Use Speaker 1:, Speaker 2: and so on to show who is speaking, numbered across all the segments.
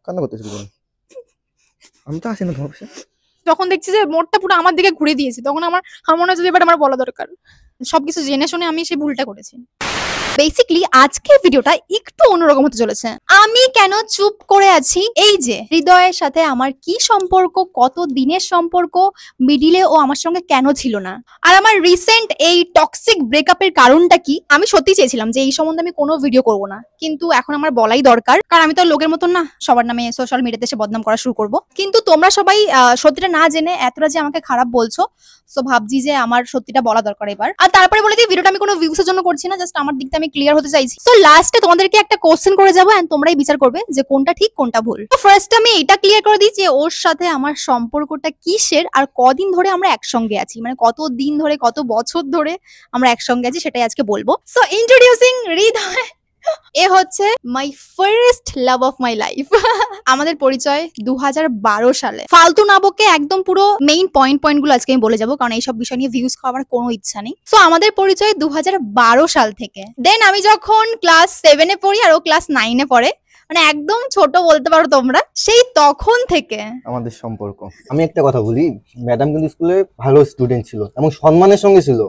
Speaker 1: কান্না করতেছিস কেন? আমি তো আসি না তোমার পাশে।
Speaker 2: যখন দেখছি যে মোড়টা পুরো আমার দিকে ঘুরে দিয়েছে, তখন আমার মনে হচ্ছে যে এবার আমার বলা দরকার। সবকিছু জেনে শুনে আমি সেই ভুলটা করেছি। বেসিক্যালি আজকের ভিডিওটা একটু অন্যরকম হতে চলেছে। আমি কেন চুপ করে আছি, এই যে হৃদয়ের সাথে আমার কি সম্পর্ক, কত দিনের সম্পর্ক, মিডিলে ও আমার সঙ্গে কেন ছিল না, আর আমার রিসেন্ট এই টক্সিক ব্রেকআপের কারণটা কি। আমি সত্যি চেয়েছিলাম যে এই সম্বন্ধে আমি কোনো ভিডিও করব না, কিন্তু এখন আমার বলাই দরকার, কারণ আমি তো লোকের মতন না সবার নামে সোশ্যাল মিডিয়াতে এসে বদনাম করা শুরু করব। কিন্তু তোমরা সবাই সত্যিটা না জেনে এতটা যে আমাকে খারাপ বলছো, সো ভাবছি যে আমার সত্যিটা বলা দরকার এবার। আর তারপরে বলে দিই, ভিডিওটা আমি কোনো ভিউসের জন্য করছি না, জাস্ট আমার দিকটা আমি ক্লিয়ার হতে চাইছি। সো লাস্টে তোমাদেরকে একটা কোশ্চেন করে যাবো, এন্ড তোমরাই বিচার করবে যে কোনটা ঠিক কোনটা ভুল। তো ফার্স্ট আমি এটা ক্লিয়ার করে দিই যে ওর সাথে আমার সম্পর্কটা কিসের, আর কদিন ধরে আমরা একসঙ্গে আছি, মানে কত দিন ধরে, কত বছর ধরে আমরা একসঙ্গে আছি, সেটাই আজকে বলবো। সো ইন্ট্রোডিউসিং হৃদয়। এ হচ্ছে my first love of my life. আমাদের পরিচয় 2012 সালে। ফালতু না বকে একদম পুরো মেইন পয়েন্ট গুলো আজকে আমি বলে যাবো, কারণ এইসব বিষয় নিয়ে ভিউজ খাওয়ার কোনো ইচ্ছা নেই। সো আমাদের পরিচয় 2012 সাল থেকে। দেন আমি যখন ক্লাস 7 এ পড়ি আর ও ক্লাস 9 এ পড়ে, মানে একদম ছোট বলতে পারো তোমরা, সেই তখন থেকে
Speaker 1: আমাদের সম্পর্ক। আমি একটা কথা বলি, ম্যাডাম কিন্তু স্কুলে ভালো স্টুডেন্ট ছিল এবং সম্মানের সঙ্গে ছিল।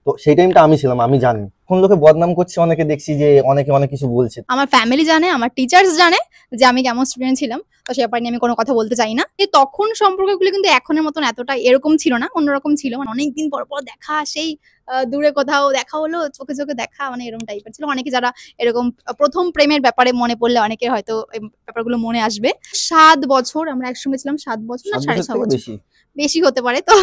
Speaker 1: তো সেই টাইমটা আমি ছিলাম, আমি জানি। কোন লোকে বদনাম করছে, অনেকে দেখছি যে অনেকে অনেক কিছু বলছে।
Speaker 2: আমার ফ্যামিলি জানে, আমার টিচার্স জানে যে আমি কেমন স্টুডেন্ট ছিলাম, তো সে ব্যাপারে নিয়ে আমি কোনো কথা বলতে চাই না। তখন সম্পর্কগুলো কিন্তু এখনের মতন এতটা এরকম ছিল না, অন্যরকম ছিল। মানে অনেকদিন পর পর দেখা, সেই দূরে কোথাও দেখা হলো, চোখে চোখে দেখা, মানে এরকম টাইপের ছিল। অনেকে যারা এরকম প্রথম প্রেমের ব্যাপারে মনে পড়লে অনেকের হয়তো এই ব্যাপারগুলো মনে আসবে। 7 বছর আমরা একসঙ্গে ছিলাম, 7 বছর না 6.5 বছর, বেশি হতে পারে। তো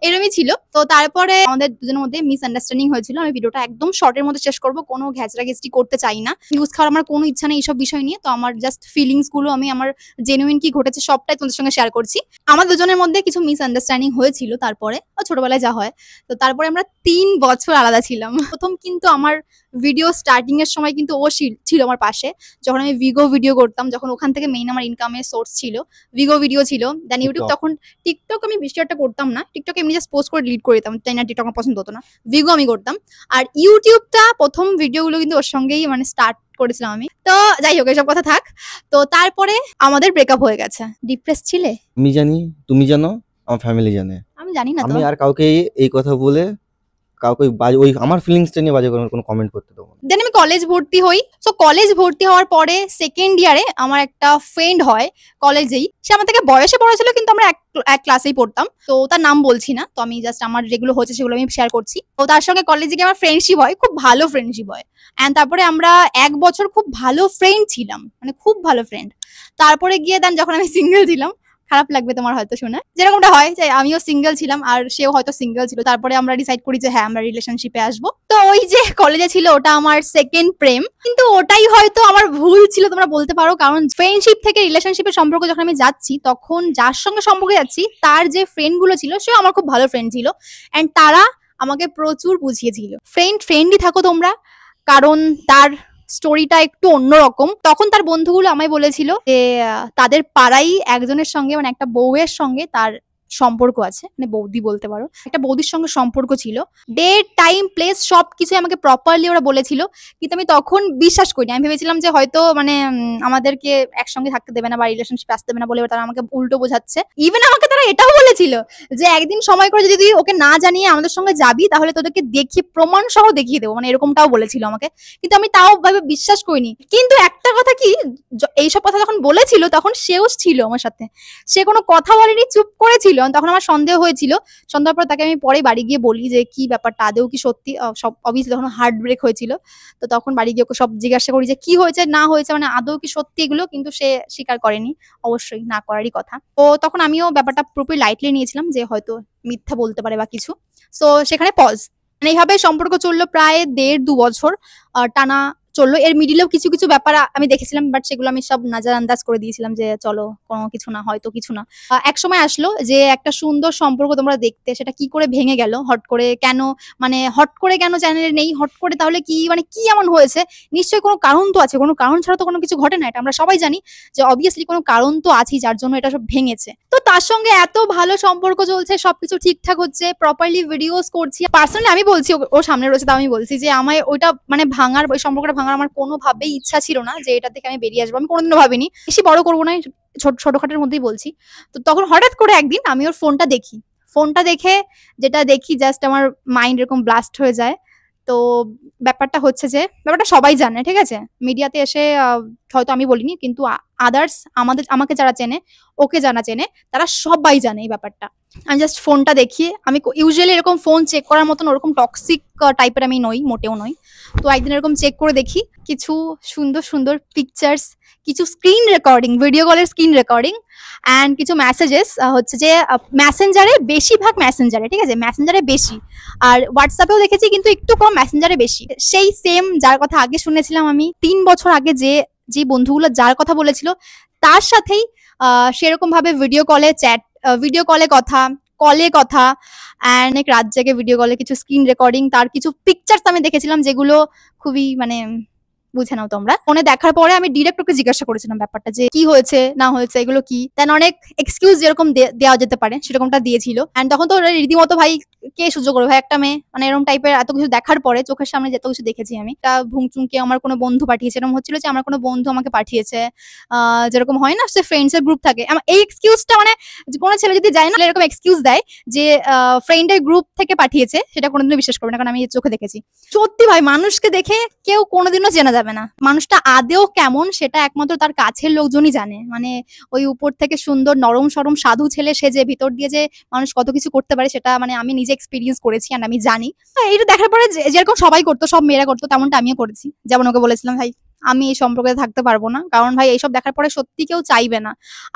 Speaker 2: এরকমই ছিল। তো তারপরে আমাদের দুজনের মধ্যে মিসআন্ডারস্ট্যান্ডিং হয়েছিল। আমি ভিডিওটা একদম শর্টের মধ্যে শেষ করবো, কোনো ঘ্যাচড়াঘেচড়ি করতে চাই না, ভিউজ খাওয়ার আমার কোনো ইচ্ছা নেই এইসব বিষয় নিয়ে। তো আমার জাস্ট ফিলিংস গুলো, আমি আমার জেনুইন কি ঘটেছে সবটাই তোমাদের সঙ্গে শেয়ার করছি। আমার দুজনের মধ্যে কিছু মিসআন্ডারস্ট্যান্ডিং হয়েছিল তারপরে, ছোটবেলায় যা হয়। তো তারপরে আমরা 3 বছর আলাদা ছিলাম। প্রথম কিন্তু আমার ভিডিও স্টার্টিং এর সময় কিন্তু ও ছিল আমার পাশে, যখন আমি ভিগো ভিডিও করতাম, যখন ওখান থেকে মেইন আমার ইনকামের সোর্স ছিল, ভিগো ভিডিও ছিল। দেন ইউটিউব, তখন টিকটক আমি বেশি একটা করতাম না, টিকটক এমনি জাস্ট পোস্ট করে ডিলিট করে দিতাম, তাই না, টিকটক আমার পছন্দ হতো না। ভিগো আমি করতাম, আর ইউটিউবটা প্রথম ভিডিওগুলো কিন্তু ওর সঙ্গেই মানে স্টার্ট করেছিলাম আমি। তো যাই হোক, এসব কথা থাক। তো তারপরে আমাদের ব্রেকআপ হয়ে গেছে। ডিপ্রেস ছিলে?
Speaker 1: আমি জানি, তুমি জানো, আমার ফ্যামিলি জানে।
Speaker 2: আমি জানি না।
Speaker 1: আমি আর কাউকে এই কথা বলে কাউকে ওই আমার ফিলিংসটা নিয়ে বাজে কোনো কমেন্ট করতে দেবো না।
Speaker 2: দেন আমি কলেজ ভর্তি হই। সো কলেজ ভর্তি হওয়ার পরে সেকেন্ড ইয়ারে আমার একটা ফ্রেন্ড হয় কলেজেই। সে আমার থেকে বয়সে বড় ছিল, কিন্তু আমরা এক ক্লাসেই পড়তাম। তো তার নাম বলছি না, তো আমি জাস্ট আমার যেগুলো হচ্ছে সেগুলো আমি শেয়ার করছি। তো তার সঙ্গে কলেজে গিয়ে আমার ফ্রেন্ডশিপ হয়, খুব ভালো ফ্রেন্ডশিপ হয়। অ্যান্ড তারপরে আমরা 1 বছর খুব ভালো ফ্রেন্ড ছিলাম, মানে খুব ভালো ফ্রেন্ড। তারপরে গিয়ে দেন যখন আমি সিঙ্গেল ছিলাম, খারাপ লাগবে তোমার হয়তো শুনে, যেরকমটা হয় যে আমিও সিঙ্গেল ছিলাম আর সেও হয়তো সিঙ্গেল ছিল। তারপরে আমরা ডিসাইড করি যে হ্যাঁ, আমরা রিলেশনশিপে আসবো। তো ওই যে কলেজে ছিল, ওটা আমার সেকেন্ড প্রেম, কিন্তু ওটাই হয়তো আমার ভুল ছিল তোমরা বলতে পারো। কারণ ফ্রেন্ডশিপ থেকে রিলেশনশিপের সম্পর্ক যখন আমি যাচ্ছি, তখন যার সঙ্গে সম্পর্কে যাচ্ছি তার যে ফ্রেন্ড গুলো ছিল, সেও আমার খুব ভালো ফ্রেন্ড ছিল। অ্যান্ড তারা আমাকে প্রচুর বুঝিয়েছিল। ফ্রেন্ডই থাকো তোমরা, কারণ তার স্টোরিটা একটু অন্যরকম। তখন তার বন্ধুগুলো আমায় বলেছিল যে তাদের পাড়াই একজনের সঙ্গে, মানে একটা বউয়ের সঙ্গে তার সম্পর্ক আছে, মানে বৌদি বলতে পারো, একটা বৌদির সঙ্গে সম্পর্ক ছিল। ডেট, টাইম, প্লেস সবকিছু আমাকে প্রপারলি ওরা বলেছিল, কিন্তু আমি তখন বিশ্বাস করিনি। আমি ভেবেছিলাম যে হয়তো মানে আমাদেরকে একসঙ্গে থাকতে দেবে না বা রিলেশনশিপ আসতে দেবে না বলে তারা আমাকে উল্টো বোঝাচ্ছে। ইভেন আমাকে তারা এটাও বলেছিল যে একদিন সময় করে যদি তুই ওকে না জানিয়ে আমাদের সঙ্গে যাবি, তাহলে তোদেরকে দেখিয়ে প্রমাণ সহ দেখিয়ে দেবো, মানে এরকমটাও বলেছিল আমাকে। কিন্তু আমি তাও ভাবে বিশ্বাস করিনি। কিন্তু একটা কথা কি, এইসব কথা যখন বলেছিল তখন সেও ছিল আমার সাথে, সে কোনো কথা বলেনি, চুপ করেছিল। তখন আমার সন্দেহ হয়েছিল। সন্দেহ পর তাকে আমি পরে বাড়ি গিয়ে বলি যে কি ব্যাপারটা, আদেও কি সত্যি। সব অবভিয়াসলি তখন হার্ট ব্রেক হয়েছিল। তো তখন বাড়ি গিয়ে ওকে সব জিজ্ঞাসা করি যে কি হয়েছে না হয়েছে, মানে আদৌ কি সত্যি এগুলো, কিন্তু সে স্বীকার করেনি, অবশ্যই না করারই কথা। তো তখন আমিও ব্যাপারটা পুরোপুরি লাইটলি নিয়েছিলাম যে হয়তো মিথ্যা বলতে পারে বা কিছু। সো সেখানে পজ। মানে এইভাবে সম্পর্ক চললো প্রায় 1.5-2 বছর টানা চললো। এর মিডিলেও কিছু কিছু ব্যাপার আমি দেখেছিলাম, বাট সেগুলো আমি সব নাজার আন্দাজ করে দিয়েছিলাম যে চলো কোনো কিছু না, হয়তো কিছু না। এক সময় আসলো যে একটা সুন্দর সম্পর্ক তোমরা দেখতে, সেটা কি করে ভেঙে গেল হট করে, কেন, মানে হট করে কেন চ্যানেলে নেই, হট করে তাহলে কি, মানে কি এমন হয়েছে? নিশ্চয়ই কোনো কারণ তো আছে, কোনো কারণ ছাড়া তো কোনো কিছু ঘটে না। এটা আমরা সবাই জানি যে অবভিয়াসলি কোনো কারণ তো আছেই যার জন্য এটা সব ভেঙেছে। তো তার সঙ্গে এত ভালো সম্পর্ক চলছে, সবকিছু ঠিকঠাক হচ্ছে, প্রপারলি ভিডিওস করছি। পার্সোনালি আমি বলছি, ও সামনে রয়েছে, তাও আমি বলছি যে আমায় ওইটা মানে ভাঙার, ওই সম্পর্কটা ভাঙার কারণ আমার কোনোভাবেই ইচ্ছা ছিল না যে এটা থেকে আমি বেরিয়ে আসবো। আমি কোনোদিনও ভাবিনি, বেশি বড় করবো না, ছোটখাটোর মধ্যেই বলছি। তো তখন হঠাৎ করে একদিন আমি ওর ফোনটা দেখে যেটা দেখি জাস্ট আমার মাইন্ড এরকম ব্লাস্ট হয়ে যায়। তো ব্যাপারটা হচ্ছে যে ব্যাপারটা সবাই জানে, ঠিক আছে, মিডিয়াতে এসে হয়তো আমি বলিনি, কিন্তু আদার্স আমাকে যারা চেনে, ওকে যারা চেনে, তারা সবাই জানে এই ব্যাপারটা। আমি জাস্ট ফোনটা দেখি, আমি ইউজুয়ালি এরকম ফোন চেক করার মতন ওরকম টক্সিক টাইপের আমি নই, মোটেও নই। তো একদিন এরকম চেক করে দেখি কিছু সুন্দর সুন্দর পিকচার্স, কিছু স্ক্রিন রেকর্ডিং, ভিডিও কলের স্ক্রিন রেকর্ডিং অ্যান্ড কিছু মেসেজেস হচ্ছে যে মেসেঞ্জারে, বেশিরভাগ মেসেঞ্জারে, ঠিক আছে, মেসেঞ্জারে বেশি, আর হোয়াটসঅ্যাপেও দেখেছি কিন্তু একটু কম, মেসেঞ্জারে বেশি। সেই সেম যার কথা আগে শুনেছিলাম আমি 3 বছর আগে, যে বন্ধুগুলো যার কথা বলেছিল, তার সাথেই সেরকম ভাবে ভিডিও কলে কথা অ্যান্ড অনেক রাত জেগে ভিডিও কলে কিছু স্ক্রিন রেকর্ডিং, তার কিছু পিকচার্স আমি দেখেছিলাম যেগুলো খুবই মানে বুঝে নাও তোমরা। ফোনে দেখার পরে আমি ডিরেক্ট ওকে জিজ্ঞাসা করেছিলাম ব্যাপারটা যে কি হয়েছে না হয়েছে, এগুলো কি। দেন অনেক এক্সকিউজ যেরকম দেওয়া যেতে পারে সেরকমটা দিয়েছিল। এন্ড তখন তো রীতিমতো ভাই কে সহ্য করবে ভাই একটা মেয়ে, মানে এরকম টাইপের এত কিছু দেখার পরে, চোখের সামনে যত কিছু দেখেছি আমি। একটা ভুংচুংকে আমার কোনো বন্ধু পাঠিয়েছে, এরকম হচ্ছিল যে আমার কোনো বন্ধু আমাকে পাঠিয়েছে, যেরকম হয় না সে ফ্রেন্ডস এর গ্রুপ থাকে, এই এক্সকিউজটা মানে কোনো ছেলে যদি যায় না এরকম এক্সকিউজ দেয় যে ফ্রেন্ডের গ্রুপ থেকে পাঠিয়েছে, সেটা কোনোদিনও বিশ্বাস করবে না, কারণ আমি চোখে দেখেছি। সত্যি ভাই, মানুষকে দেখে কেউ কোনোদিনও চেনা যাবে না, মানুষটা আদেও কেমন সেটা একমাত্র তার কাছের লোকজনই জানে। মানে ওই উপর থেকে সুন্দর নরম সরম সাধু ছেলে সেজে ভিতর দিয়ে যে মানুষ কত কিছু করতে পারে সেটা মানে আমি নিজে এক্সপিরিয়েন্স করেছি আর আমি জানি। এটা দেখার পরে যেরকম সবাই করতো, সব মেয়েরা করতো, তেমনটা আমিও করেছি। যেমন ওকে বলেছিলাম ভাই আমি এই সম্পর্কে থাকতে পারবো না, কারণ ভাই এইসব দেখার পরে সত্যি কেউ চাইবে না।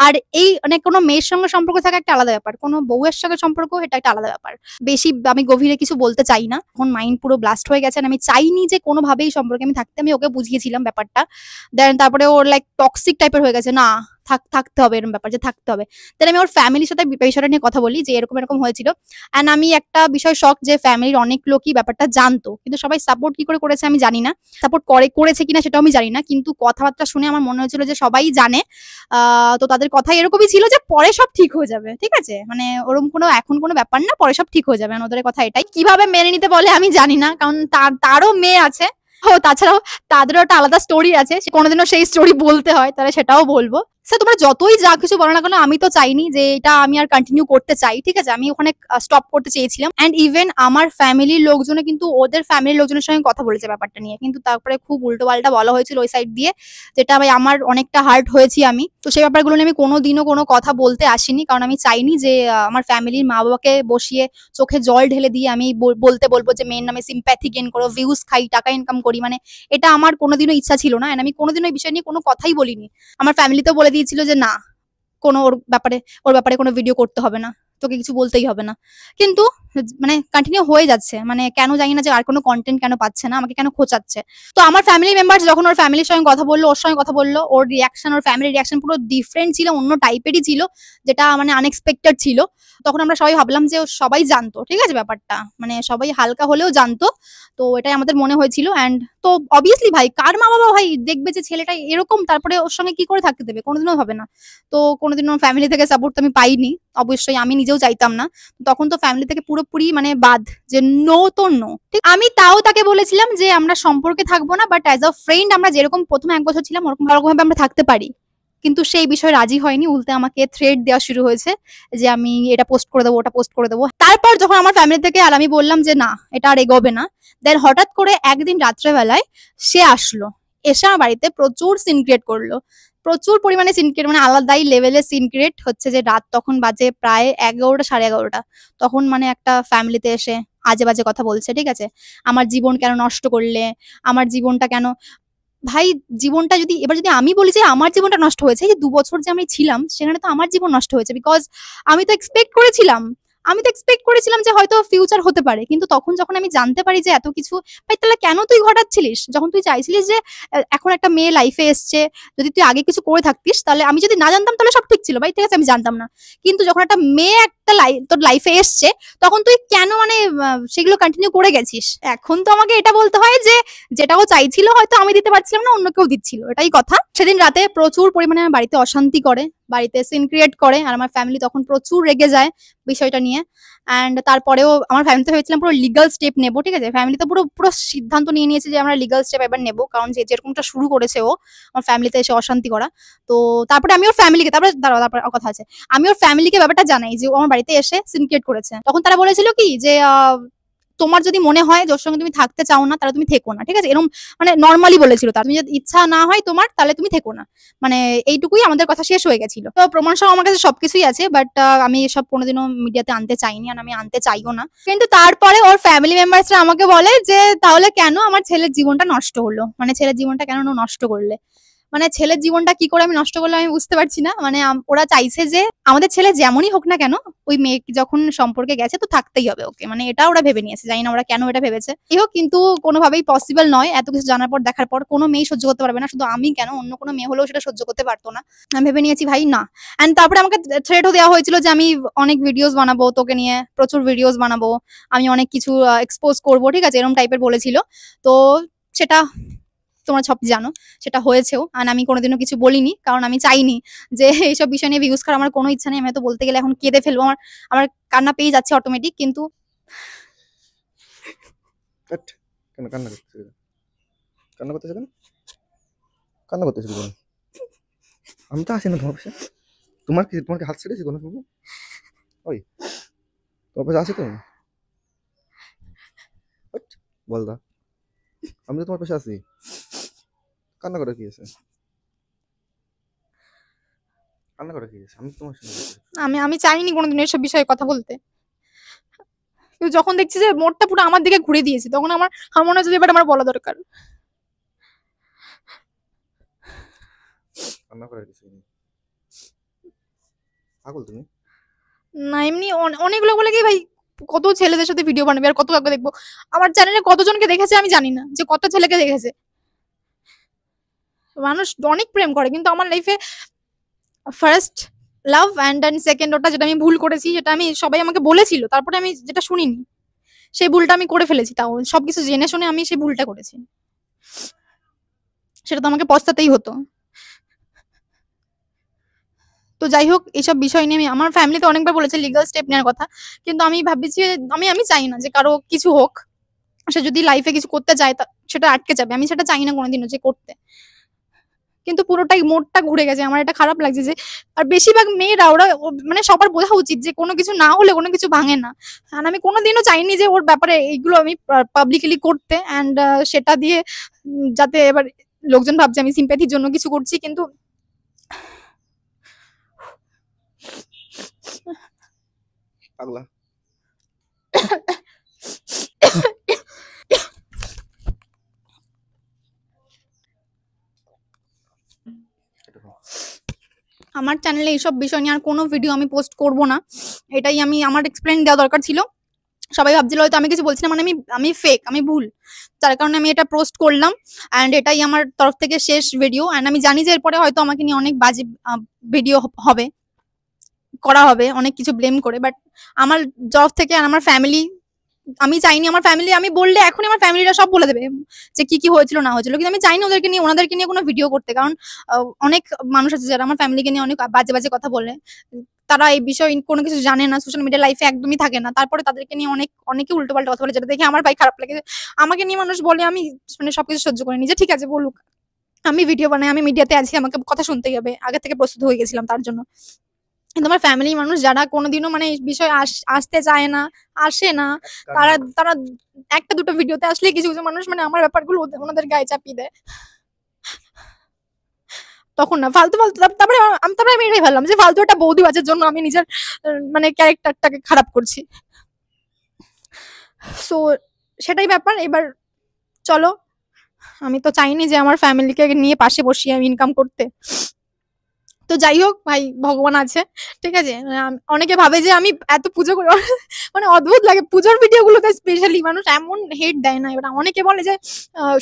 Speaker 2: আর এই মানে কোনো মেয়ের সঙ্গে সম্পর্ক থাকা একটা আলাদা ব্যাপার, কোনো বউয়ের সঙ্গে সম্পর্ক এটা একটা আলাদা ব্যাপার। বেশি আমি গভীরে কিছু বলতে চাই না, এখন মাইন্ড পুরো ব্লাস্ট হয়ে গেছে, আমি চাইনি যে কোনোভাবেই সম্পর্কে আমি থাকতে। আমি ওকে বুঝিয়েছিলাম ব্যাপারটা, দেন তারপরে ওর লাইক টক্সিক টাইপের হয়ে গেছে, না থাকতে হবে, এরকম ব্যাপার যে থাকতে হবে। দেন আমি ওর ফ্যামিলির সাথে বিষয়টা নিয়ে কথা বলি যে এরকম এরকম হয়েছিল। অ্যান্ড আমি একটা বিষয় শক যে ফ্যামিলির অনেক লোকই ব্যাপারটা জানতো, কিন্তু সবাই সাপোর্ট কি করে করেছে আমি জানি না, সাপোর্ট করেছে কিনা সেটাও আমি জানি না, কিন্তু কথাবার্তা শুনে আমার মনে হয়েছিল যে সবাই জানে। তো তাদের কথা এরকমই ছিল যে পরে সব ঠিক হয়ে যাবে, ঠিক আছে, মানে ওরকম কোনো এখন কোনো ব্যাপার না, পরে সব ঠিক হয়ে যাবে। ওদের কথা এটাই, কিভাবে মেনে নিতে বলে আমি জানি না, কারণ তারও মেয়ে আছে, ও তাছাড়াও তাদেরও একটা আলাদা স্টোরি আছে, কোনোদিনও সেই স্টোরি বলতে হয় তাহলে সেটাও বলবো। স্যার তোমরা যতই যা কিছু বলো না কেন, আমি তো চাইনি যে এটা আমি আর কন্টিনিউ করতে চাই, ঠিক আছে, আমি ওখানে স্টপ করতে চেয়েছিলাম। এন্ড ইভেন আমার ফ্যামিলির লোকজনে কিন্তু ওদের ফ্যামিলির লোকজনের সঙ্গে কথা বলেছে ব্যাপারটা নিয়ে, কিন্তু তারপরে খুব উল্টো পাল্টা বলা হয়েছিল ওই সাইড দিয়ে, যেটা আমার অনেকটা হার্ট হয়েছি আমি। তো সেই ব্যাপারগুলো নিয়ে আমি কোনোদিনও কোনো কথা বলতে আসিনি, কারণ আমি চাইনি যে আমার ফ্যামিলির মা বাবাকে বসিয়ে চোখে জল ঢেলে দিয়ে আমি বলবো যে মেয়ের নামে সিম্প্যাথি গেইন করো, ভিউজ খাই, টাকা ইনকাম করি, মানে এটা আমার কোনোদিনও ইচ্ছা ছিল না। আমি কোনোদিনও এই বিষয় নিয়ে কোনো কথাই বলিনি। আমার ফ্যামিলিতেও বলে দিয়েছিল যে না, কোনো ওর ব্যাপারে কোনো ভিডিও করতে হবে না, তোকে কিছু বলতেই হবে না, কিন্তু মানে কন্টিনিউ হয়ে যাচ্ছে। মানে কেন জানি না যে আর কোনো কন্টেন্ট কেন পাচ্ছে না, আমাকে কেন খোঁচাচ্ছে। তো আমার ফ্যামিলি মেম্বার যখন ওর ফ্যামিলির সঙ্গে কথা বললো, ওর সঙ্গে কথা বললো, ওর রিয়াকশন, ওর ফ্যামিলির রিয়াকশন পুরো ডিফারেন্ট ছিল, অন্য টাইপেরই ছিল, যেটা মানে আনএক্সপেক্টেড ছিল। তখন আমরা সবাই ভাবলাম যে সবাই জানতো, ঠিক আছে, ব্যাপারটা মানে সবাই হালকা হলেও জানতো। তো এটাই আমাদের মনে হয়েছিল। অ্যান্ড তো অবভিয়াসলি ভাই কার মা বাবা ভাই দেখবে যে ছেলেটা এরকম, তারপরে ওর সঙ্গে কি করে থাকতে দেবে, কোনোদিনও হবে না। তো কোনোদিনও ফ্যামিলি থেকে সাপোর্ট আমি পাইনি, অবশ্যই আমি নিজেও চাইতাম না। তখন তো ফ্যামিলি থেকে পুরোপুরি মানে বাদ, যে নো তো নো। ঠিক, আমি তাও তাকে বলেছিলাম যে আমরা সম্পর্কে থাকবো না, বাট অ্যাজ আ ফ্রেন্ড আমরা যেরকম প্রথমে 1 বছর ছিলাম ওরকম ভাবে আমরা থাকতে পারি। কিন্তু সেই বিষয়ে রাজি হয়নি, উল্টে আমাকে থ্রেট দেওয়া শুরু হয়েছে যে আমি এটা পোস্ট করে দেবো, ওটা পোস্ট করে দেবো। তারপর যখন আমার ফ্যামিলি থেকে আর আমি বললাম যে না এটা আর এগোবে না, দেন হঠাৎ করে একদিন রাত্রেবেলায় সে আসলো, এসে আমার বাড়িতে প্রচুর সিন ক্রিয়েট করলো, প্রচুর পরিমাণে সিন ক্রিয়েট, মানে আলাদাই লেভেলের সিন ক্রিয়েট হচ্ছে। যে রাত তখন বাজে প্রায় 11টা 11:30, তখন মানে একটা ফ্যামিলিতে এসে আজে বাজে কথা বলছে, ঠিক আছে, আমার জীবন কেন নষ্ট করলে, আমার জীবনটা কেন। ভাই জীবনটা যদি আমি বলি যে আমার জীবনটা নষ্ট হয়েছে, যে 2 বছর যে আমি ছিলাম সেখানে তো আমার জীবন নষ্ট হয়েছে, বিকজ আমি তো এক্সপেক্ট করেছিলাম যে হয়তো ফিউচার হতে পারে। কিন্তু তখন যখন আমি জানতে পারি যে এত কিছু, ভাই তাহলে কেন তুই ঘটাচ্ছিলিস, যখন তুই চাইছিলিস যে এখন একটা মেয়ে লাইফে এসছে, যদি তুই আগে কিছু করে থাকতিস তাহলে, আমি যদি না জানতাম তাহলে সব ঠিক ছিল ভাই, ঠিক আছে, আমি জানতাম না। কিন্তু যখন একটা মেয়ে একটা তোর লাইফে এসছে, তখন তুই কেন মানে সেগুলো কন্টিনিউ করে গেছিস। এখন তো আমাকে এটা বলতে হয় যে যেটা ও চাইছিল হয়তো আমি দিতে পারছিলাম না, অন্য কেউ দিচ্ছিল, এটাই কথা। সেদিন রাতে প্রচুর পরিমাণে আমার বাড়িতে অশান্তি করে, বাড়িতে সিন ক্রিয়েট করে, আর আমার ফ্যামিলি তখন প্রচুর রেগে যায় বিষয়টা নিয়ে। অ্যান্ড তারপরেও আমার ফ্যামিলিতে ভেবেছিলাম পুরো লিগাল স্টেপ নেবো, ঠিক আছে, ফ্যামিলি তো পুরো পুরো সিদ্ধান্ত নিয়ে নিয়েছে যে আমরা লিগাল স্টেপ এবার নেবো, কারণ যেরকমটা শুরু করেছে ও আমার ফ্যামিলিতে এসে অশান্তি করা। তো তারপরে আমি ওর ফ্যামিলিকে, তারপরে কথা আছে, আমি ওর ফ্যামিলিকে ব্যাপারটা জানাই যে ও আমার বাড়িতে এসে সিন ক্রিয়েট করেছে। তখন তারা বলেছিল কি যে তোমার যদি মনে হয় যার সঙ্গে তুমি থাকতে চাও না তাহলে তুমি থেকো না, ঠিক আছে, এরকম মানে নর্মালি বলেছিল। তার তুমি যদি ইচ্ছা না হয় তোমার তাহলে তুমি থেকো না, মানে এইটুকুই আমাদের কথা শেষ হয়ে গেছিল। তো প্রমাণ সহ আমার কাছে সবকিছুই আছে, বাট আমি এসব কোনোদিনও মিডিয়াতে আনতে চাইনি, আর আমি আনতে চাইও না। কিন্তু তারপরে ওর ফ্যামিলি মেম্বার্সরা আমাকে বলে যে তাহলে কেন আমার ছেলের জীবনটা নষ্ট হলো, মানে ছেলের জীবনটা কেন নষ্ট করলে, মানে ছেলের জীবনটা কি করে আমি নষ্ট করলাম আমি বুঝতে পারছি না। মানে ওরা চাইছে যে আমাদের ছেলে যেমনই হোক না কেন ওই মেয়ে যখন সম্পর্কে গেছে তো থাকতেই হবে ওকে, মানে এটা ওরা ভেবে নিয়েছে, জানি না ওরা কেন এটা ভেবেছে। এই হোক, কিন্তু কোনোভাবেই পসিবল নয়, এত কিছু জানার পর দেখার পর কোনো মেয়ে সহ্য করতে পারবে না, শুধু আমি কেন অন্য কোনো মেয়ে হলেও সেটা সহ্য করতে পারতো না। আমি ভেবে নিয়েছি ভাই না। অ্যান্ড তারপরে আমাকে থ্রেটও দেওয়া হয়েছিল যে আমি অনেক ভিডিওস বানাবো তোকে নিয়ে, প্রচুর ভিডিওস বানাবো, আমি অনেক কিছু এক্সপোজ করবো, ঠিক আছে, এরকম টাইপের বলেছিল। তো সেটা তোমরা সব জানো, সেটা হয়েছেও। আর আমি কোনোদিনও কিছু বলিনি, কারণ আমি চাইনি যে এইসব বিষয় নিয়ে ভিউজ করার, আমার কোনো ইচ্ছা নেই। আমি তো বলতে গেলে এখন কেঁদে ফেলবো, আমার আমার কান্না পেয়ে যাচ্ছে অটোমেটিক। কিন্তু
Speaker 1: কেন কান্না করতেছে, কান্না করতেছে কেন, কান্না করতেছে কেন? আমি তো আসি না তোমার পাশে, তোমার কি হাত ছেড়েছি কোনো সময়? ওই তোমার পাশে আছি তো, বল দা, আমি তো তোমার পাশে আছি, কান্না করে কি আছে, কান্না করে কি আছে, আমি তো তোমার সঙ্গে আছি।
Speaker 2: আমি চাইনি কোনোদিন এসব বিষয়ে কথা বলতে, কিন্তু যখন দেখছি যে মোড়টা পুরো আমার দিকে ঘুরে দিয়েছে, তখন আমার মনে হচ্ছে যে এবার আমার বলা দরকার।
Speaker 1: কান্না করার কিছু নেই, পাগল তুমি।
Speaker 2: না এমনি অনেকগুলো বলে কি ভাই, কত ছেলেদের সাথে ভিডিও বানাবি আর কত কাউকে দেখবো, আমার চ্যানেলে কতজনকে দেখেছে আমি জানি না, যে কত ছেলেকে দেখেছে। মানুষ অনেক প্রেম করে, কিন্তু আমার লাইফে first love and then second ওটা যেটা আমি ভুল করেছি, সেটা আমি সবাই আমাকে বলেছিল, তারপরে আমি যেটা শুনিনি সেই ভুলটা আমি করে ফেলেছি, তাও সবকিছু জেনে শুনে আমি সেই ভুলটা করেছি, সেটা তো আমাকে পস্তাতেই হতো। তো যাই হোক, এইসব বিষয় নিয়ে আমার ফ্যামিলিতে অনেকবার বলেছে লিগাল স্টেপ নেওয়ার কথা, কিন্তু আমি ভাবছি আমি চাই না যে কারো কিছু হোক, সে যদি লাইফে কিছু করতে চায় সেটা আটকে যাবে, আমি সেটা চাই না কোনোদিনও যে করতে। কিন্তু পুরোটাই মোড়টা ঘুরে গেছে, আমার এটা খারাপ লাগছে যে, আর বেশিরভাগ মেয়েরা ওরা মানে সবার বোঝা উচিত যে কোনো কিছু না হলে কোনো কিছু ভাঙে না। আর আমি কোনোদিনও চাইনি যে ওর ব্যাপারে এইগুলো আমি পাবলিকলি করতে, অ্যান্ড সেটা দিয়ে যাতে এবার লোকজন ভাবছে আমি সিম্প্যাথির জন্য কিছু করছি, কিন্তু
Speaker 1: পাগলা
Speaker 2: আমার চ্যানেলে এইসব বিষয় নিয়ে আর কোনো ভিডিও আমি পোস্ট করব না, এটাই আমার এক্সপ্লেন দেওয়া দরকার ছিল। সবাই ভাবছিল হয়তো আমি কিছু বলছি না, মানে আমি ফেক, আমি ভুল, যার কারণে আমি এটা পোস্ট করলাম। অ্যান্ড এটাই আমার তরফ থেকে শেষ ভিডিও। অ্যান্ড আমি জানি যে এরপরে হয়তো আমাকে নিয়ে অনেক বাজে ভিডিও হবে, করা হবে অনেক কিছু ব্লেম করে, বাট আমার তরফ থেকে আর আমার ফ্যামিলি, আমি চাইনি আমার ফ্যামিলি, আমি বললে এখনই আমার ফ্যামিলিরা সব বলে দেবে যে কি কি হয়েছিল না হয়েছিল, কিন্তু আমি চাইনি ওনাদেরকে নিয়ে কোনো ভিডিও করতে, কারণ অনেক মানুষ আছে যারা আমার ফ্যামিলিকে নিয়ে অনেক বাজে বাজে কথা বলে, তারা এই বিষয়ে কোনো কিছু জানে না, সোশ্যাল মিডিয়া লাইফে একদমই থাকে না, তারপরে তাদেরকে নিয়ে অনেকে উল্টোপাল্টা কথা বলে, যেটা দেখে আমার ভাই খারাপ লাগে। আমাকে নিয়ে মানুষ বলে, আমি মানে সবকিছু সহ্য করে নিজে, ঠিক আছে বলুক, আমি ভিডিও বানাই, আমি মিডিয়াতে আছি, আমাকে কথা শুনতেই হবে, আগে থেকে প্রস্তুত হয়ে গেছিলাম তার জন্য। কিন্তু আমার ফ্যামিলির মানুষ যারা কোনোদিনও মানে এই বিষয়ে আসতে চায় না, আসে না, তারা তারা একটা দুটো ভিডিওতে আসলে কিছু কিছু মানুষ মানে আমার ব্যাপারগুলো ওনাদের গায়ে চাপিয়ে দেয়, তখন না ফালতু ফালতু, তারপরে আমি এটাই ভাবলাম যে ফালতু একটা বৌদিবাজের জন্য আমি নিজের মানে ক্যারেক্টারটাকে খারাপ করছি। সো সেটাই ব্যাপার। এবার চলো, আমি তো চাইনি যে আমার ফ্যামিলিকে নিয়ে পাশে বসিয়ে আমি ইনকাম করতে। তো যাই হোক ভাই, ভগবান আছে, ঠিক আছে। অনেকে ভাবে যে আমি এত পুজো করি, মানে অদ্ভুত লাগে পুজোর ভিডিও গুলোতে স্পেশালি মানুষ এমন হেট দেয় না। এবার অনেকে বলে যে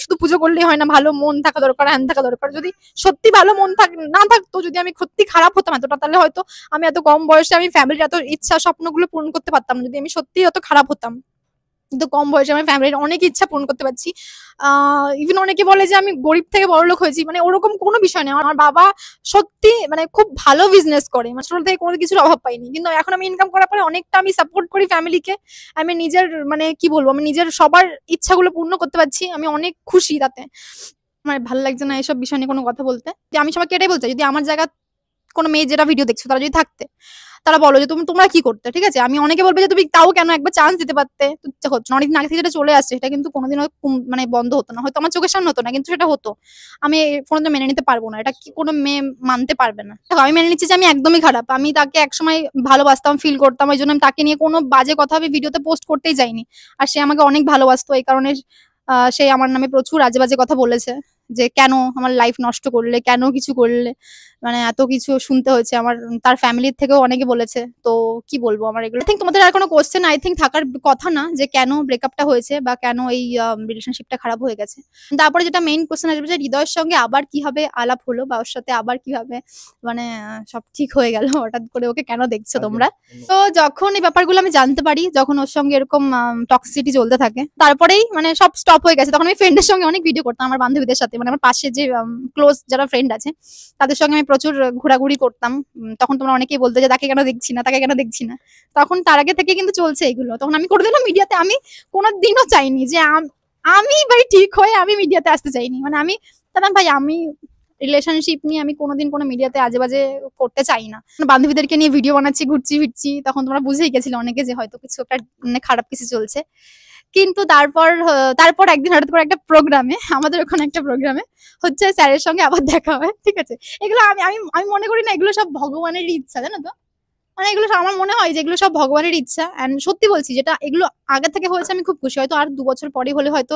Speaker 2: শুধু পুজো করলেই হয় না, ভালো মন থাকা দরকার, হ্যান থাকা দরকার। যদি সত্যি ভালো মন না থাকতো, যদি আমি সত্যি খারাপ হতাম এতটা, তাহলে হয়তো আমি এত কম বয়সে আমি ফ্যামিলির এত ইচ্ছা স্বপ্নগুলো পূরণ করতে পারতাম না, যদি আমি সত্যি এত খারাপ হতাম। কিন্তু কম বয়সে আমার ফ্যামিলির অনেক ইচ্ছা পূরণ করতে পারছি। ইভেন অনেকে বলে যে আমি গরিব থেকে বড়লোক হয়েছি, মানে ওরকম কোনো বিষয় নেই। আমার বাবা সত্যি মানে খুব ভালো বিজনেস করে, মানে ছোট থেকে কোনো কিছুর অভাব পাইনি, কিন্তু এখন আমি ইনকাম করার পরে অনেকটা আমি সাপোর্ট করি ফ্যামিলিকে। আমি নিজের মানে কি বলবো, আমি নিজের সবার ইচ্ছাগুলো পূর্ণ করতে পারছি, আমি অনেক খুশি তাতে। আমার ভালো লাগছে না এসব বিষয় নিয়ে কোনো কথা বলতে। যে আমি সবাইকে এটাই বলতে চাই, যদি আমার জায়গা কোনো মেয়ে যেটা ভিডিও দেখছো তারা যদি থাকতে, তারা বলো যে তোমরা কি করতে, ঠিক আছে? আমি অনেকে বলবে যে তুমি তাও কেন একবার চান্স দিতে পারতে। তো দেখো অনেকদিন আগে থেকে যেটা চলে আসছে সেটা কিন্তু কোনোদিনও মানে বন্ধ হতো না, হয়তো আমার চোখের সামনে হতো না, কিন্তু সেটা হতো। আমি কোনোদিন মেনে নিতে পারবো না, এটা কি কোনো মেয়ে মানতে পারবে না। দেখো আমি মেনে নিচ্ছি যে আমি একদমই খারাপ, আমি তাকে একসময় ভালোবাসতাম, ফিল করতাম, ওই জন্য আমি তাকে নিয়ে কোনো বাজে কথা আমি ভিডিওতে পোস্ট করতেই যাইনি। আর সে আমাকে অনেক ভালোবাসতো, এই কারণে সে আমার নামে প্রচুর আজে বাজে কথা বলেছে, যে কেন আমার লাইফ নষ্ট করলে, কেন কিছু করলে, মানে এত কিছু শুনতে হয়েছে আমার। তার ফ্যামিলির থেকেও অনেকে বলেছে। তো কি বলবো, আমার এগুলো আই থিঙ্ক তোমাদের আর কোনো কোশ্চেন আই থিঙ্ক থাকার কথা না, যে কেন ব্রেকআপটা হয়েছে বা কেন এই রিলেশনশিপটা খারাপ হয়ে গেছে। তারপরে যেটা মেইন কোশ্চেন আসবে যে হৃদয়ের সঙ্গে আবার কিভাবে আলাপ হলো, বা ওর সাথে আবার কিভাবে মানে সব ঠিক হয়ে গেল হঠাৎ করে, ওকে কেন দেখছো তোমরা? তো যখন এই ব্যাপারগুলো আমি জানতে পারি, যখন ওর সঙ্গে এরকম টক্সিসিটি চলতে থাকে, তারপরেই মানে সব স্টপ হয়ে গেছে। তখন আমি ফ্রেন্ডের সঙ্গে অনেক ভিডিও করতাম, আমার বান্ধবীদের সাথে, মানে আমার পাশে যে ক্লোজ যারা ফ্রেন্ড আছে তাদের সঙ্গে আমি প্রচুর ঘোরাঘুরি করতাম। তখন তোমরা অনেকেই বলতে যে তাকে কেন দেখছি না, তাকে কেন দেখছি না। তখন তার আগে থেকে কিন্তু চলছে এগুলো। তখন আমি কোনোদিনও মিডিয়াতে আমি কোনোদিনও চাইনি যে আমি ভাই ঠিক হয়ে আমি মিডিয়াতে আসতে চাইনি। মানে আমি দাদা ভাই, আমি রিলেশনশিপ নিয়ে আমি কোনোদিন কোনো মিডিয়াতে আজে বাজে করতে চাই না। বান্ধবীদেরকে নিয়ে ভিডিও বানাচ্ছি, ঘুরছি ফিরছি, তখন তোমরা বুঝেই গেছিলে অনেকে যে হয়তো কিছু একটা মানে খারাপ কিছু চলছে। কিন্তু তারপর একদিন হঠাৎ করে একটা প্রোগ্রামে, আমাদের ওখানে একটা প্রোগ্রামে হচ্ছে স্যারের সঙ্গে আবার দেখা হয়, ঠিক আছে? এগুলো আমি আমি আমি মনে করি না এগুলো সব ভগবানের ইচ্ছা, জানো তো? মানে এগুলো আমার মনে হয় যে এগুলো সব ভগবানের ইচ্ছা। এন্ড সত্যি বলছি, যেটা এগুলো আগে থেকে হয়েছে আমি খুব খুশি। হয়তো আর ২ বছর পরে হলে হয়তো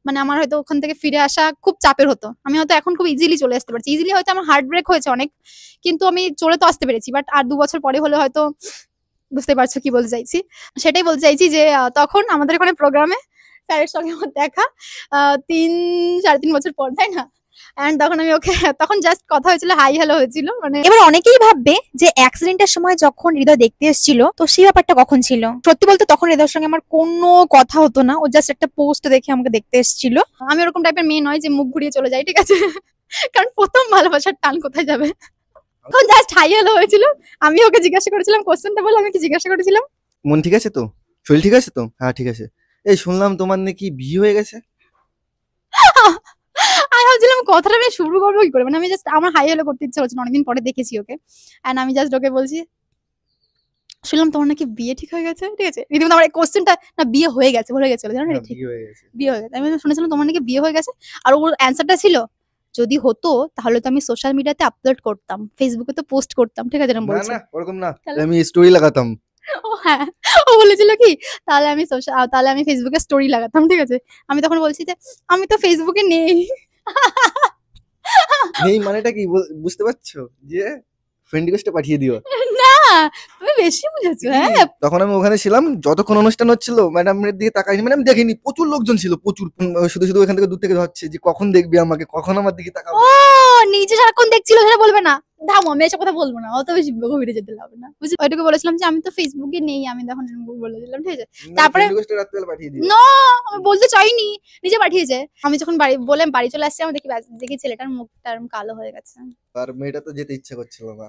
Speaker 2: মানে আমার হয়তো ওখান থেকে ফিরে আসা খুব চাপের হতো। আমি হয়তো এখন খুব ইজিলি চলে আসতে পারছি। ইজিলি হয়তো আমার হার্ট ব্রেক হয়েছে অনেক, কিন্তু আমি চলে তো আসতে পেরেছি। বাট আর ২ বছর পরে হলে হয়তো, বুঝতে পারছো কি বলতে চাইছি? সেটাই বলতে চাইছি যে তখন আমাদের ওখানে প্রোগ্রামে স্যারের সঙ্গে আমার দেখা ৩-৩.৫ বছর পর, তাই না? এন্ড তখন আমি ওকে তখন জাস্ট কথা হয়েছিল, হাই হ্যালো হয়েছিল। মানে
Speaker 3: এবার অনেকেই ভাববে যে অ্যাক্সিডেন্টের সময় যখন হৃদয় দেখতে এসেছিল তো সেই ব্যাপারটা কখন ছিল। সত্যি বলতে তখন হৃদয়ের সঙ্গে আমার কোনো কথা হতো না, ও জাস্ট একটা পোস্ট দেখে আমাকে দেখতে এসেছিল।
Speaker 2: আমি ওরকম টাইপের মেয়ে নয় যে মুখ ঘুরিয়ে চলে যাই, ঠিক আছে? কারণ প্রথম ভালোবাসার টান কোথায় যাবে? তখন জাস্ট হাই হ্যালো হয়েছিল। আমি ওকে জিজ্ঞাসা করেছিলাম, কোশ্চেনটা বলে আমি কি জিজ্ঞাসা করেছিলাম?
Speaker 1: মন ঠিক আছে তো? শরীর ঠিক আছে তো? হ্যাঁ ঠিক আছে। এই শুনলাম তোমার নাকি বিয়ে হয়ে গেছে?
Speaker 2: আমি ভাবছিলাম কথাটা আমি শুরু করবো কি করে, মানে আমি জাস্ট আমার হাই হ্যালো করতে ইচ্ছে হচ্ছিল, অনেকদিন পরে দেখেছি ওকে। এন্ড আমি জাস্ট ওকে বলছি, শুনলাম তোমার নাকি বিয়ে ঠিক হয়ে গেছে, ঠিক আছে? রীতিমতো আমার এই কোশ্চেনটা, না বিয়ে হয়ে গেছে বলে গেছিল, জানো না?
Speaker 1: হ্যাঁ
Speaker 2: ঠিক,
Speaker 1: বিয়ে হয়ে গেছে।
Speaker 2: বিয়ে হয়ে গেছে। আমি শুনেছিলাম তোমার নাকি বিয়ে হয়ে গেছে। আর ওর অ্যান্সারটা ছিল, যদি হতো তাহলে তো আমি সোশ্যাল মিডিয়াতে আপলোড করতাম, ফেসবুকে তো পোস্ট করতাম, ঠিক আছে? এরকম
Speaker 1: না
Speaker 2: বলছে।
Speaker 1: না ওরকম না,
Speaker 2: তাহলে?
Speaker 1: আমি স্টোরি লাগাতাম।
Speaker 2: ও হ্যাঁ, ও বলেছিল কি, তাহলে আমি ফেসবুকে স্টোরি লাগাতাম, ঠিক আছে? আমি তখন বলছি যে আমি তো ফেসবুকে নেই।
Speaker 1: নেই মানেটা কি বুঝতে পারছো? যে ফ্রেন্ড রিকোয়েস্টে পাঠিয়ে দিও।
Speaker 2: না, তুমি বেশি বুঝেছো। হ্যাঁ,
Speaker 1: তখন আমি ওখানে ছিলাম যতক্ষণ অনুষ্ঠান হচ্ছিল, ম্যাডামের দিকে তাকাইনি, ম্যাডাম দেখিনি, প্রচুর লোকজন ছিল, প্রচুর। শুধু শুধু এখান থেকে দূর থেকে ধরছে যে কখন দেখবি আমাকে, কখন আমার দিকে তাকাবো।
Speaker 2: ও নিজে সারাক্ষণ দেখছিল, সেটা বলবে না। থামো, আমি এসব কথা বলবো না, অত বেশি গভীরে যেতে হবে না, বুঝলি? ওইটুকু বলেছিলাম যে আমি তো ফেসবুকে নেই, আমি তখন এরকম বলে দিলাম, ঠিক আছে? তারপরে
Speaker 1: ফ্রেন্ড রিকোয়েস্টে রাত্রেবেলা পাঠিয়ে দিও।
Speaker 2: না, আমি বলতে চাইনি, নিজে পাঠিয়েছে। আমি যখন বাড়ি চলে আসছি, আমি দেখি ছেলেটার মুখটা এরকম কালো হয়ে গেছে।
Speaker 1: আর মেয়েটা তো যেতে ইচ্ছা করছিল না।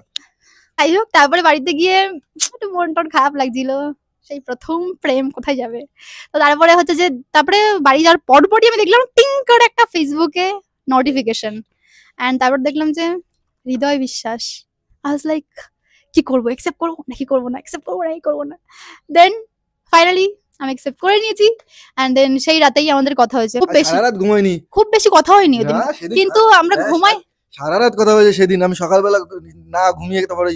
Speaker 2: যাই হোক, তারপরে বাড়িতে গিয়ে একটু মন টন খারাপ লাগছিল, সেই প্রথম প্রেম কোথায় যাবে। তো তারপরে হচ্ছে যে তারপরে বাড়ি যাওয়ার পরপরই আমি দেখলাম টিং করে একটা ফেসবুকে নোটিফিকেশন। এন্ড তারপর দেখলাম যে হৃদয় বিশ্বাস। আই ওয়াজ লাইক, কি করবো, একসেপ্ট করবো নাকি করবো না, একসেপ্ট করবো নাকি করবো না। দেন ফাইনালি আমি একসেপ্ট করে নিয়েছি। এন্ড দেন সেই রাতেই আমাদের কথা হয়েছে।
Speaker 1: আর সারা রাত ঘুমাইনি।
Speaker 2: খুব বেশি কথা হয়নি ওই দিন,
Speaker 1: না, সেদিন
Speaker 2: কিন্তু আমরা
Speaker 1: হ্যাঁ,
Speaker 2: ঘুমাই।
Speaker 1: সারা রাত কথা হয়েছে সেদিন। আমি সকালবেলা না ঘুমিয়ে তারপরে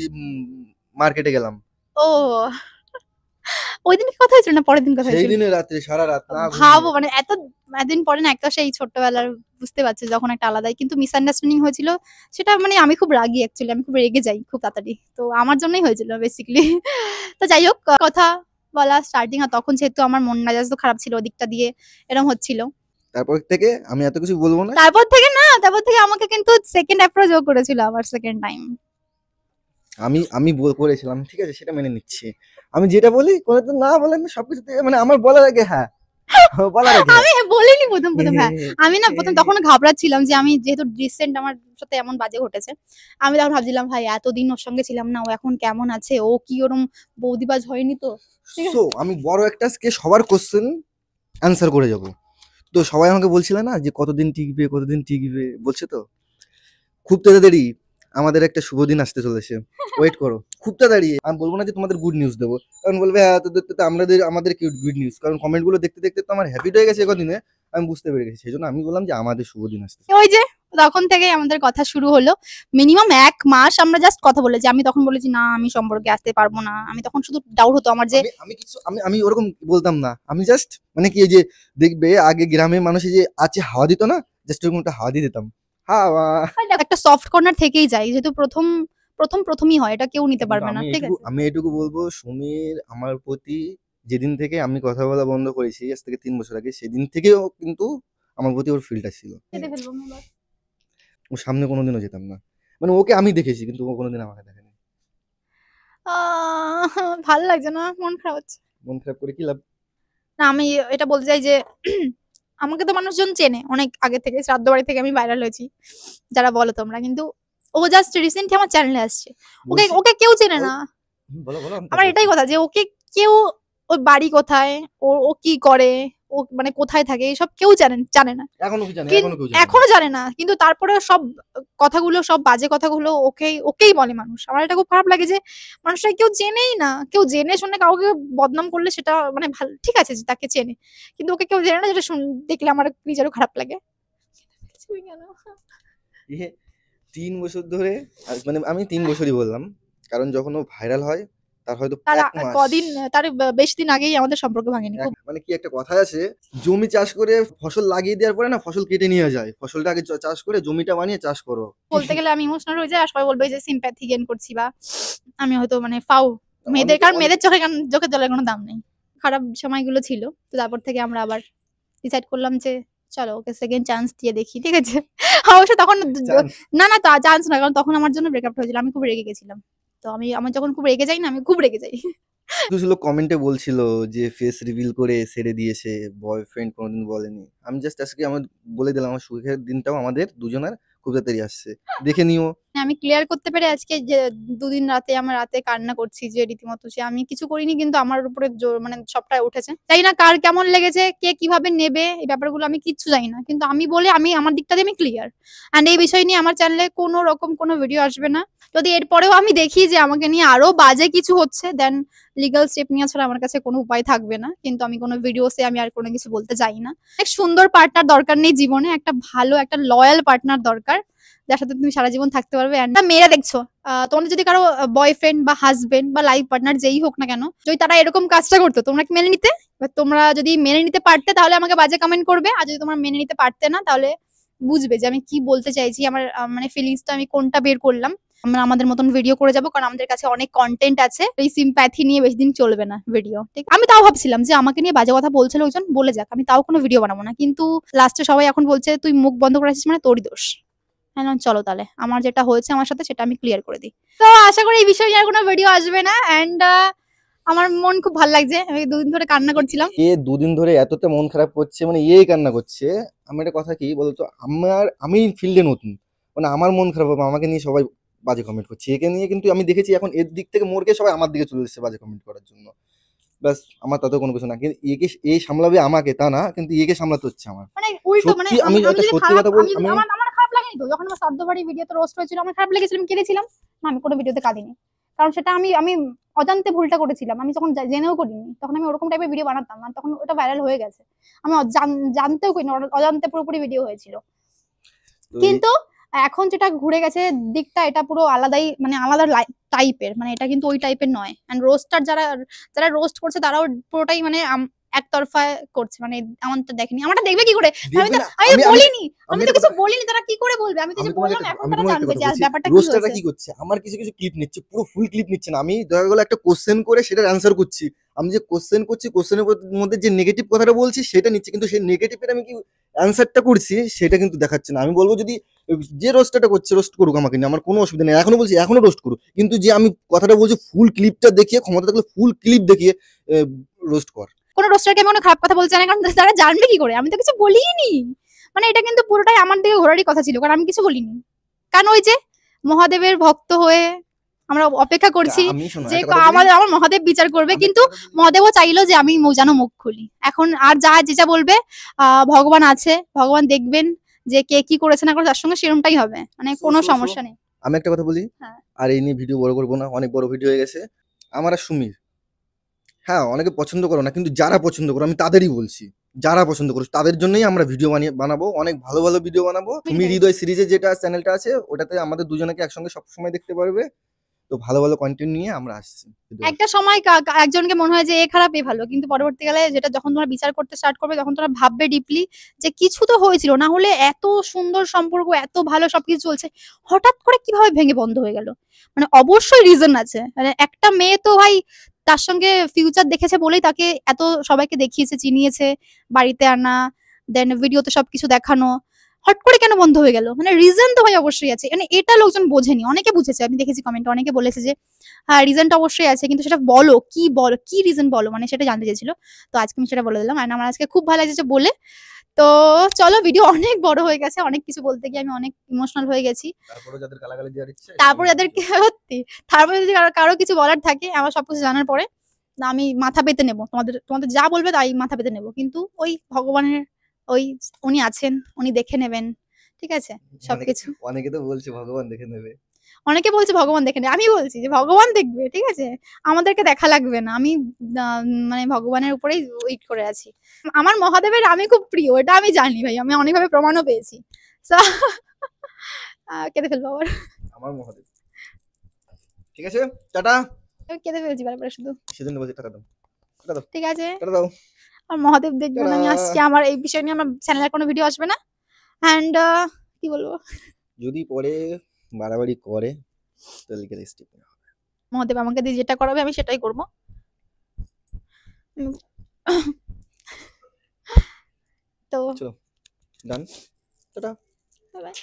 Speaker 1: মার্কেটে গেলাম।
Speaker 2: ও, ওই দিন কি কথা হয়েছিল না পরের দিন কথা
Speaker 1: সেই
Speaker 2: হয়েছিল?
Speaker 1: দিনে রাত্রে সারা রাত না
Speaker 2: ভাবো
Speaker 1: ঘুমিয়ে।
Speaker 2: মানে এতদিন পরে না, একটা সেই ছোট্টবেলার, বুঝতে পারছি যখন একটা আলাদাই কিন্তু মিসআন্ডারস্ট্যান্ডিং হয়েছিল। সেটা মানে আমি খুব রাগি, অ্যাকচুয়ালি আমি খুব রেগে যাই খুব তাড়াতাড়ি, তো আমার জন্যই হয়েছিল বেসিক্যালি। তো যাই হোক, কথা বলা স্টার্টিং, আর তখন যেহেতু আমার মন মেজাজ তো খারাপ ছিল ওদিকটা দিয়ে, এরকম হচ্ছিল।
Speaker 1: তারপর থেকে আমি এত কিছু বলবো না।
Speaker 2: তারপর থেকে আমাকে কিন্তু সেকেন্ড অ্যাপ্রোচ ও করেছিল আবার, সেকেন্ড টাইম।
Speaker 1: আমি করেছিলাম, ঠিক আছে, সেটা মেনে নিচ্ছি। আমি যেটা বলি কোনো তো না বলে আমি সবকিছু মানে আমার বলার আগে হ্যাঁ বলার আগে
Speaker 2: আমি বলিনি প্রথম হ্যাঁ আমি না প্রথম তখন ঘাবড়াচ্ছিলাম যে আমি যেহেতু রিসেন্ট আমার সাথে এমন বাজে ঘটেছে, আমি তখন ভাবছিলাম ভাই এতদিন ওর সঙ্গে ছিলাম না, ও এখন কেমন আছে, ও কি ওরম বৌদিবাজ হয়নি তো? ঠিক আছে।
Speaker 1: সো আমি বড় একটা আজকে সবার কোশ্চেন অ্যান্সার করে যাব। তো সবাই আমাকে বলছিল না যে কতদিন টিকবে বলছে, তো খুব তাড়াতাড়ি আমাদের একটা শুভ দিন আসতে চলেছে, ওয়েট করো খুব তাড়াতাড়ি। আমি বলবো না যে তোমাদের গুড নিউজ দেবো, কারণ বলবে হ্যাঁ তো আমাদের কি গুড নিউজ, কারণ কমেন্ট গুলো দেখতে দেখতে তো আমার হ্যাপিট হয়ে গেছে কদিনে, আমি বুঝতে পেরে গেছি। সেই জন্য আমি বললাম যে আমাদের শুভ দিন আসতে।
Speaker 2: ওই যে তখন থেকে আমাদের কথা শুরু হলো, মিনিমাম 1 মাস আমরা জাস্ট কথা বলেছি। আমি তখন বলেছি না আমি সম্পর্কে আসতে পারবো না, আমি তখন শুধু ডাউট হতো আমার যে
Speaker 1: আমি ওরকম বলতাম না, আমি জাস্ট মানে কি এই যে দেখবে আগে গ্রামের মানুষ যে আছে হাওয়া দিত না, জাস্ট ওরকম একটা হাওয়া দিয়ে দিতাম, হাওয়া।
Speaker 2: একটা সফট কর্নার থেকেই যায়, যেহেতু প্রথমই হয়, এটা কেউ নিতে পারবে না। ঠিক আছে,
Speaker 1: আমি এটুকু বলবো, সুমির আমার প্রতি যেদিন থেকে আমি কথা বলা বন্ধ করেছি, আজ থেকে 3 বছর আগে, সেদিন থেকেও কিন্তু আমার প্রতি ওর ফিলটা ছিল।
Speaker 2: কেটে ফেলবো আমি এবার।
Speaker 1: ওর সামনে কোনোদিনও যেতাম না, মানে ওকে আমি দেখেছি কিন্তু ও কোনোদিন আমাকে দেখেনি।
Speaker 2: ভালো লাগছে না, মন খারাপ হচ্ছে।
Speaker 1: মন খারাপ করে কি লাভ?
Speaker 2: না আমি এটা বলতে চাই যে আমাকে তো মানুষজন চেনে অনেক আগে থেকে, শ্রাদ্ধ বাড়ি থেকে আমি ভাইরাল হয়েছি যারা বলো তোমরা, কিন্তু ও জাস্ট রিসেন্টলি আমার চ্যানেলে আসছে, ওকে
Speaker 1: বলছি-
Speaker 2: ওকে কেউ চেনে না।
Speaker 1: বলো বলো, আমি
Speaker 2: আমার
Speaker 1: তারপর
Speaker 2: এটাই কথা যে ওকে কেউ, ওর বাড়ি কোথায়, ও ও কি করে, ও মানে কোথায় থাকে, এসব কেউ জানে না।
Speaker 1: এখনো কি জানে,
Speaker 2: কিন-
Speaker 1: এখনো কেউ জানে না।
Speaker 2: এখনো জানে না, কিন্তু তারপরে সব কথাগুলো, সব বাজে কথাগুলো ওকেই বলে মানুষ। আমার এটা খুব খারাপ লাগে যে মানুষটা কেউ জেনেই না, কেউ জেনে শুনে কাউকে বদনাম করলে সেটা মানে ভালো, ঠিক আছে যে তাকে চেনে, কিন্তু ওকে কেউ জেনে না, যেটা দেখলে আমার নিজেরও খারাপ লাগে।
Speaker 1: ইয়ে 3 বছর ধরে, মানে আমি 3 বছরই বললাম, কারণ যখন ও ভাইরাল হয় তার হয়তো
Speaker 2: তার
Speaker 1: 1 মাস,
Speaker 2: কদিন, তার বেশ দিন আগেই আমাদের সম্পর্ক ভাঙেনি।
Speaker 1: মানে কি একটা কথা আছে, জমি চাষ করে ফসল লাগিয়ে দেওয়ার পরে না ফসল কেটে নিয়ে যায়, ফসলটা আগে চাষ করে জমিটা বানিয়ে চাষ করো।
Speaker 2: বলতে গেলে আমি ইমোশনাল হয়ে যাই, আর সবাই বলবে যে সিম্প্যাথি গেইন করছি, বা আমি হয়তো মানে ফাউ মেয়েদের, কারণ মেয়েদের চোখে জলের কোনো দাম নেই। খারাপ সময়গুলো ছিল, তো তারপর থেকে আমরা আবার ডিসাইড করলাম যে চলো ওকে সেকেন্ড চান্স দিয়ে দেখি। ঠিক আছে, অবশ্য তখন না চান্স না, কারণ তখন আমার জন্য ব্রেকআপ হয়েছিল, আমি খুব রেগে গেছিলাম। তো আমার যখন খুব রেগে যাই না, আমি খুব রেগে যাই।
Speaker 1: কিছু লোক কমেন্টে বলছিল যে ফেস রিভিল করে ছেড়ে দিয়েছে, বয়ফ্রেন্ড কোনোদিন বলেনি। আমি জাস্ট আজকে আমার বলে দিলাম, আমার সুখের দিনটাও আমাদের দুজনের খুব তাড়াতাড়ি আসছে, দেখে নিও।
Speaker 2: আমি ক্লিয়ার করতে পেরে আজকে যে 2 দিন আমার রাতে কান্না করছি যে রীতিমতো, যে আমি কিছু করিনি কিন্তু আমার উপরে মানে সবটাই উঠেছে। জানি না কার কেমন লেগেছে, কে কিভাবে নেবে, এই ব্যাপারগুলো আমি কিচ্ছু জানি না, কিন্তু আমি আমার দিকটা দিয়ে আমি ক্লিয়ার। এন্ড এই বিষয় নিয়ে আমার চ্যানেলে কোনো রকম কোনো ভিডিও আসবে না। যদি এরপরেও আমি দেখি যে আমাকে নিয়ে আরো বাজে কিছু হচ্ছে, দেন লিগ্যাল স্টেপ নেওয়া ছাড়া আমার কাছে কোনো উপায় থাকবে না। কিন্তু আমি কোনো ভিডিওসে আমি আর কোনো কিছু বলতে চাই না। এক সুন্দর পার্টনার দরকার নেই জীবনে, একটা ভালো একটা লয়াল পার্টনার দরকার, যার সাথে তুমি সারা জীবন থাকতে পারবে। এন্ড মেয়েরা দেখছো, তোমাদের যদি কারো বয়ফ্রেন্ড বা হাজবেন্ড বা লাইফ পার্টনার যেই হোক না কেন, যদি তারা এরকম কাজটা করতো, তোমরা কি মেনে নিতে? তোমরা যদি মেনে নিতে পারতে তাহলে আমাকে বাজে কমেন্ট করবে, আর যদি তোমরা মেনে নিতে পারতে না তাহলে বুঝবে যে আমি কি বলতে চাইছি, আমার মানে ফিলিংসটা আমি কোনটা বের করলাম। আমরা আমাদের মতন ভিডিও করে যাবো, কারণ আমাদের কাছে অনেক কন্টেন্ট আছে। এই সিম্প্যাথি নিয়ে বেশি দিন চলবে না ভিডিও। ঠিক, আমি তাও ভাবছিলাম যে আমাকে নিয়ে বাজে কথা বলছিল ওইজন, বলে যাক, আমি তাও কোনো ভিডিও বানাবো না, কিন্তু লাস্টে সবাই এখন বলছে তুই মুখ বন্ধ করে আছিস মানে তোরই দোষ। হ্যাঁ চলো তাহলে আমার যেটা হয়েছে আমার সাথে সেটা আমি ক্লিয়ার করে দিই। তো আশা করি এই বিষয়ে আর কোনো ভিডিও আসবে না। এন্ড আমার মন খুব ভালো লাগছে, আমি 2 দিন ধরে কান্না করছিলাম।
Speaker 1: এ 2 দিন ধরে এতটা মন খারাপ করছে, মানে এই কান্না করছে। আমি একটা কথা কি বলতো, আমি ফিল্ডে নতুন, মানে আমার মন খারাপ হবে, আমাকে নিয়ে সবাই বাজে কমেন্ট করছে। একে নিয়ে কিন্তু আমি দেখেছি এখন এর দিক থেকে মোড়কে সবাই আমার দিকে চলে এসেছে বাজে কমেন্ট করার জন্য। ব্যাস, আমার তাতে কোনো কিছু না, কিন্তু এ সামলাবে আমাকে তা না, কিন্তু একে সামলাতে হচ্ছে আমার।
Speaker 2: মানে উল্টো, মানে
Speaker 1: সত্যি আমি একটা
Speaker 2: যদি
Speaker 1: সত্যি
Speaker 2: খারাপ,
Speaker 1: কথা বল,
Speaker 2: আমার খারাপ লাগেনি তো যখন আমার শ্রাদ্ধ বাড়ি ভিডিওতে রোস্ট হয়েছিল, আমার খারাপ লেগেছিল, আমি কেঁদেছিলাম না, আমি কোনো ভিডিওতে কাঁদিনি, কারণ সেটা আমি অজান্তে ভুলটা করেছিলাম। আমি যখন জেনেও করিনি, তখন আমি ওরকম টাইপের ভিডিও বানাতাম না, তখন ওটা ভাইরাল হয়ে গেছে। আমি জানতেও করিনি, অজান্তে পুরোপুরি ভিডিও হয়েছিল। কিন্তু এখন যেটা ঘুরে গেছে দিকটা, এটা পুরো আলাদাই, মানে আলাদা টাইপের, মানে এটা কিন্তু ওই টাইপের নয়। এন্ড রোস্টার যারা রোস্ট করছে তারাও পুরোটাই মানে একতরফা করছে, মানে আমারটা দেখেনি, আমারটা দেখবে কি করে? আমি বলিনি, আমি তো কিছু বলিনি, তারা কি করে বলবে? আমি তো যে বললাম, এখন তারা জানবে যে ব্যাপারটা কি
Speaker 1: রোস্টারটা
Speaker 2: হয়েছে।
Speaker 1: কি করছে, আমার কিছু ক্লিপ নিচ্ছে, পুরো ফুল ক্লিপ নিচ্ছে না। আমি দেখা গেল একটা কোশ্চেন করে সেটার অ্যান্সার করছি, আমি যে কোশ্চেন করছি কোশ্চেনের মধ্যে যে নেগেটিভ কথাটা বলছি সেটা নিচ্ছে, কিন্তু সেই নেগেটিভের আমি কি অ্যান্সারটা করছি সেটা কিন্তু দেখাচ্ছে না। আমি বলবো যদি যে রোস্টারটা করছে রোস্ট করুক, আমাকে নিয়ে আমার কোনো অসুবিধা নেই, এখনো বলছি এখনো রোস্ট করুক, কিন্তু যে আমি কথাটা বলছি ফুল ক্লিপটা দেখিয়ে, ক্ষমতা থাকলে ফুল ক্লিপ দেখিয়ে রোস্ট কর।
Speaker 2: কোনো রোস্টারকে আমি কোনো খারাপ কথা বলছি না, কারণ তারা জানবে কি করে, আমি তো কিছু বলিনি। মানে এটা কিন্তু পুরোটাই আমার দিকে ঘোরারই কথা ছিল, কারণ আমি কিছু বলিনি। কারণ ওই যে মহাদেবের ভক্ত হয়ে আমরা অপেক্ষা করছি
Speaker 1: আমি শোনো
Speaker 2: যে
Speaker 1: একটা কথা বলি,
Speaker 2: আমার মহাদেব বিচার করবে,
Speaker 1: আমি
Speaker 2: কিন্তু
Speaker 1: একটা কথা বলি।
Speaker 2: মহাদেবও চাইলো যে আমি যেন মুখ খুলি। এখন আর যা বলবে ভগবান আছে, ভগবান দেখবেন যে কে কি করেছে না করেছে, তার সঙ্গে সেরমটাই হবে, মানে কোনো
Speaker 1: শো, শো, শো।
Speaker 2: সমস্যা নেই।
Speaker 1: আমি একটা কথা বলি,
Speaker 2: হ্যাঁ।
Speaker 1: আর এই নিয়ে ভিডিও বড় করবো না, অনেক বড় ভিডিও হয়ে গেছে। আমার আর সুমির, হ্যাঁ অনেকে পছন্দ করো না, কিন্তু যারা পছন্দ করো আমি তাদেরই বলছি, যারা পছন্দ করো তাদের জন্যই আমরা ভিডিও বানাবো, অনেক ভালো ভালো ভিডিও বানাবো। তুমি হৃদয় সিরিজে যেটা চ্যানেলটা আছে ওটাতে আমাদের দুজনকে একসঙ্গে সবসময় দেখতে পারবে। তো ভালো ভালো কন্টেন্ট নিয়ে আমরা আসছি।
Speaker 2: একটা সময় একজনকে মনে হয় যে এ খারাপ এ ভালো, কিন্তু পরবর্তীকালে যেটা যখন তোমরা বিচার করতে স্টার্ট করবে, তখন তোমরা ভাববে ডিপলি যে কিছু তো হয়েছিল, না হলে এত সুন্দর সম্পর্ক, এত ভালো সবকিছু চলছে, হঠাৎ করে কিভাবে ভেঙে বন্ধ হয়ে গেল। মানে অবশ্যই রিজন আছে। মানে একটা মেয়ে তো ভাই তার সঙ্গে ফিউচার দেখেছে বলেই তাকে এত সবাইকে দেখিয়েছে, চিনিয়েছে, বাড়িতে আনা, দেন ভিডিওতে সবকিছু দেখানো, হট করে কেন বন্ধ হয়ে গেল? মানে রিজন তো ভাই অবশ্যই আছে। মানে এটা লোকজন বোঝেনি, অনেকে বুঝেছে, আমি দেখেছি কমেন্টে অনেকে বলেছে যে হ্যাঁ রিজনটা অবশ্যই আছে, কিন্তু সেটা বলো, কি রিজন বলো, মানে সেটা জানতে চেয়েছিল। তো আজকে আমি সেটা বলে দিলাম, আর আমার আজকে খুব ভালো লাগছে বলে। তো চলো, ভিডিও অনেক বড় হয়ে গেছে, অনেক কিছু বলতে গিয়ে আমি অনেক ইমোশনাল হয়ে গেছি।
Speaker 1: তারপরে যাদের গালাগালি দেওয়ার ইচ্ছে,
Speaker 2: তারপরে যাদেরকে সত্যি, তারপরে যদি কারো কিছু বলার থাকে আমার সবকিছু জানার পরে, না আমি মাথা পেতে নেবো, তোমাদের তোমাদের যা বলবে তাই মাথা পেতে নেবো, কিন্তু ওই ভগবানের ওই উনি আছেন, উনি দেখে নেবেন, ঠিক আছে সবকিছু।
Speaker 1: অনেকে তো বলছে ভগবান দেখে নেবে।
Speaker 2: অনেকে বলছে ভগবান দেখে নেবে, আমি বলছি যে ভগবান দেখবে, ঠিক আছে, আমাদেরকে দেখা লাগবে না। আমি মানে ভগবানের উপরেই ওয়েট করে আছি। আমার মহাদেবের আমি খুব প্রিয়, এটা আমি জানি ভাই, আমি অনেকভাবে প্রমাণও পেয়েছি। So, কেঁদে ফেলবো আবার,
Speaker 1: আমার মহাদেব। ঠিক আছে, টাটা।
Speaker 2: আমি কেঁদে ফেলছি বারবার শুধু।
Speaker 1: সেজন্য বলছি টাটা দাও, টাটা দাও,
Speaker 2: ঠিক আছে,
Speaker 1: টাটা দাও।
Speaker 2: আর মহাদেব দেখবেন,
Speaker 1: টাটা।
Speaker 2: আমি আসছি, আমার এই বিষয় নিয়ে আমার চ্যানেলে কোনো ভিডিও আসবে না। অ্যান্ড কি বলবো,
Speaker 1: যদি পরে বাড়াবাড়ি করে তাহলে গেলে স্টেপ নেওয়া হবে।
Speaker 2: মহাদেব আমাকে দিয়ে যেটা করাবে আমি সেটাই করবো। তো
Speaker 1: চলো, ডান, টাটা।
Speaker 2: Bye bye.